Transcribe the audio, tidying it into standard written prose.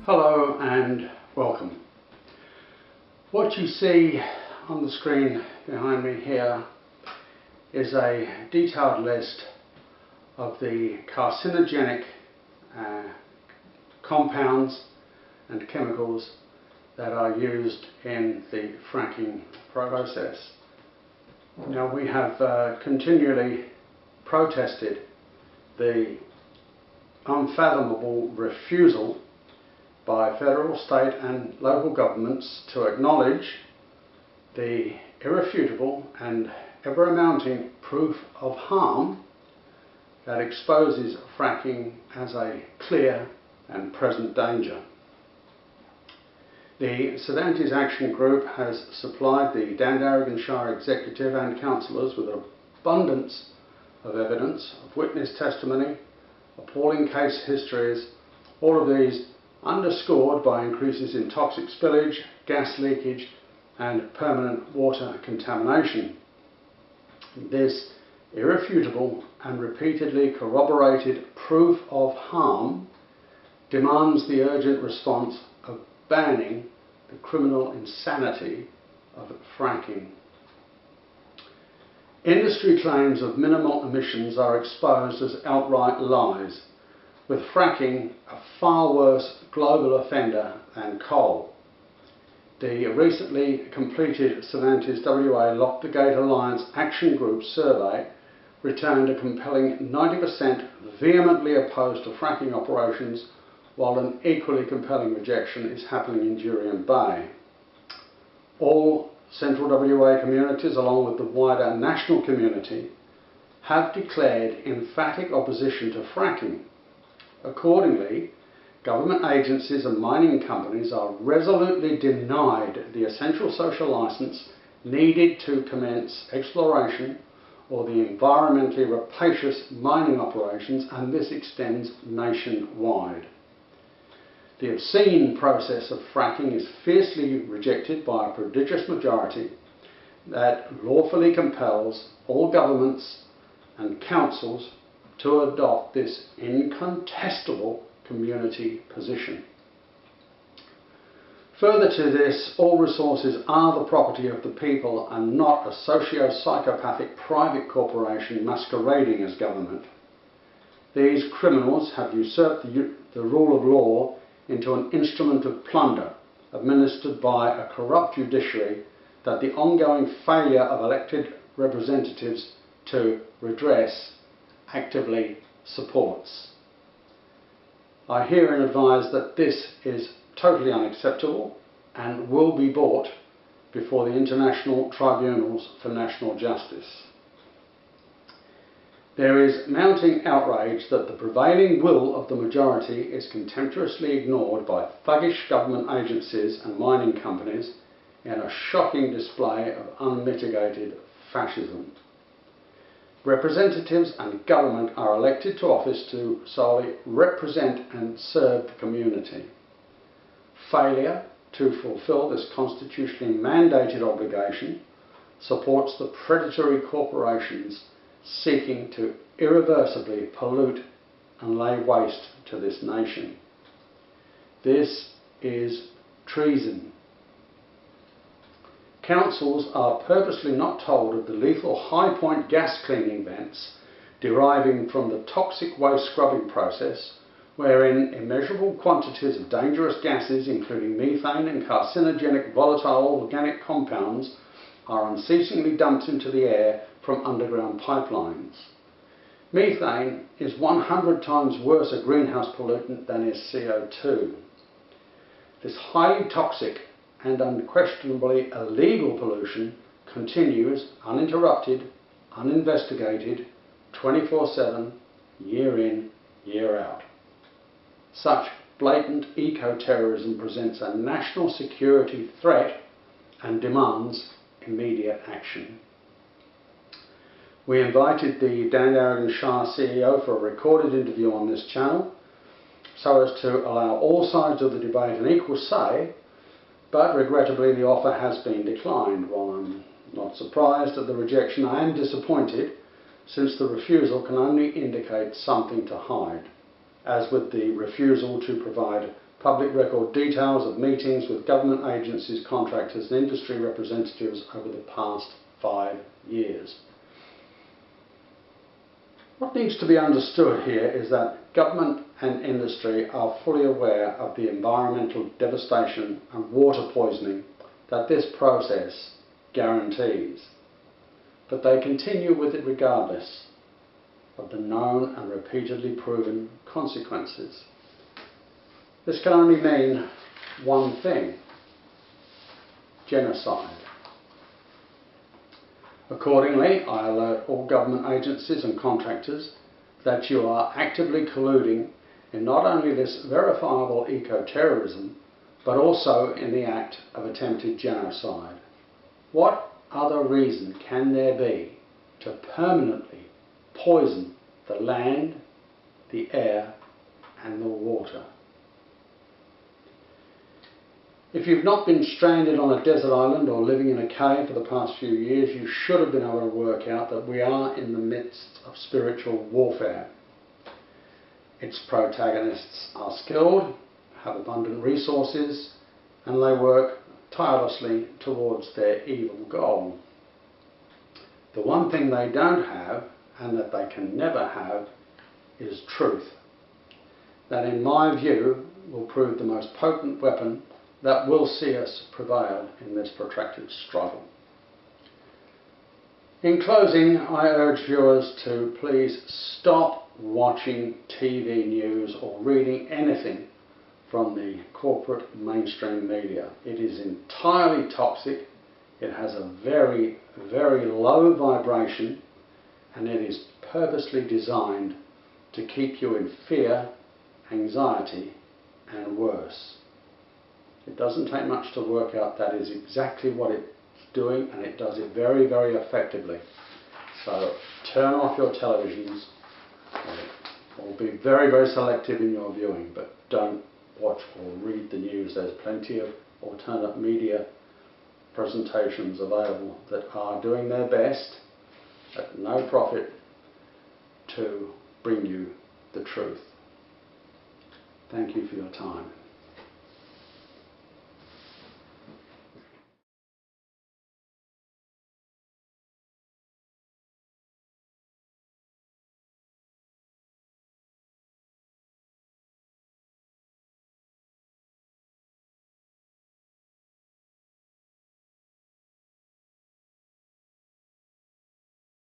Hello and welcome. What you see on the screen behind me here is a detailed list of the carcinogenic compounds and chemicals that are used in the fracking process. Now, we have continually protested the unfathomable refusal by federal, state and local governments to acknowledge the irrefutable and ever-mounting proof of harm that exposes fracking as a clear and present danger. The Cervantes Action Group has supplied the Dandarigin Executive and councillors with an abundance of evidence, of witness testimony, appalling case histories, all of these underscored by increases in toxic spillage, gas leakage and permanent water contamination. This irrefutable and repeatedly corroborated proof of harm demands the urgent response of banning the criminal insanity of fracking. Industry claims of minimal emissions are exposed as outright lies, with fracking a far worse global offender than coal. The recently completed Cervantes WA Lock the Gate Alliance Action Group survey returned a compelling 90% vehemently opposed to fracking operations, while an equally compelling rejection is happening in Jurien Bay. All central WA communities, along with the wider national community, have declared emphatic opposition to fracking. Accordingly, government agencies and mining companies are resolutely denied the essential social licence needed to commence exploration or the environmentally rapacious mining operations, and this extends nationwide. The obscene process of fracking is fiercely rejected by a prodigious majority that lawfully compels all governments and councils to adopt this incontestable community position. Further to this, all resources are the property of the people and not a socio-psychopathic private corporation masquerading as government. These criminals have usurped the rule of law into an instrument of plunder administered by a corrupt judiciary that the ongoing failure of elected representatives to redress actively supports. I herein advise that this is totally unacceptable and will be brought before the international tribunals for national justice. There is mounting outrage that the prevailing will of the majority is contemptuously ignored by thuggish government agencies and mining companies in a shocking display of unmitigated fascism. Representatives and government are elected to office to solely represent and serve the community. Failure to fulfil this constitutionally mandated obligation supports the predatory corporations seeking to irreversibly pollute and lay waste to this nation. This is treason. Councils are purposely not told of the lethal high point gas cleaning vents deriving from the toxic waste scrubbing process, wherein immeasurable quantities of dangerous gases including methane and carcinogenic volatile organic compounds are unceasingly dumped into the air from underground pipelines. Methane is 100 times worse a greenhouse pollutant than is CO2. This highly toxic and unquestionably illegal pollution continues uninterrupted, uninvestigated, 24/7, year in, year out. Such blatant eco-terrorism presents a national security threat and demands immediate action. We invited the Dandarigin Shire CEO for a recorded interview on this channel so as to allow all sides of the debate an equal say, but regrettably the offer has been declined. While I'm not surprised at the rejection, I am disappointed, since the refusal can only indicate something to hide, as with the refusal to provide public record details of meetings with government agencies, contractors and industry representatives over the past 5 years. What needs to be understood here is that government and industry are fully aware of the environmental devastation and water poisoning that this process guarantees, but they continue with it regardless of the known and repeatedly proven consequences. This can only mean one thing: genocide. Accordingly, I alert all government agencies and contractors that you are actively colluding in not only this verifiable eco-terrorism, but also in the act of attempted genocide. What other reason can there be to permanently poison the land, the air and the water? If you've not been stranded on a desert island or living in a cave for the past few years, you should have been able to work out that we are in the midst of spiritual warfare. Its protagonists are skilled, have abundant resources, and they work tirelessly towards their evil goal. The one thing they don't have, and that they can never have, is truth. That, in my view, will prove the most potent weapon that will see us prevail in this protracted struggle. In closing, I urge viewers to please stop watching TV news or reading anything from the corporate mainstream media. It is entirely toxic, it has a very, very low vibration, and it is purposely designed to keep you in fear, anxiety, and worse. It doesn't take much to work out that is exactly what it's doing, and it does it very, very effectively. So turn off your televisions, or be very, very selective in your viewing, but don't watch or read the news. There's plenty of alternate media presentations available that are doing their best at no profit to bring you the truth. Thank you for your time.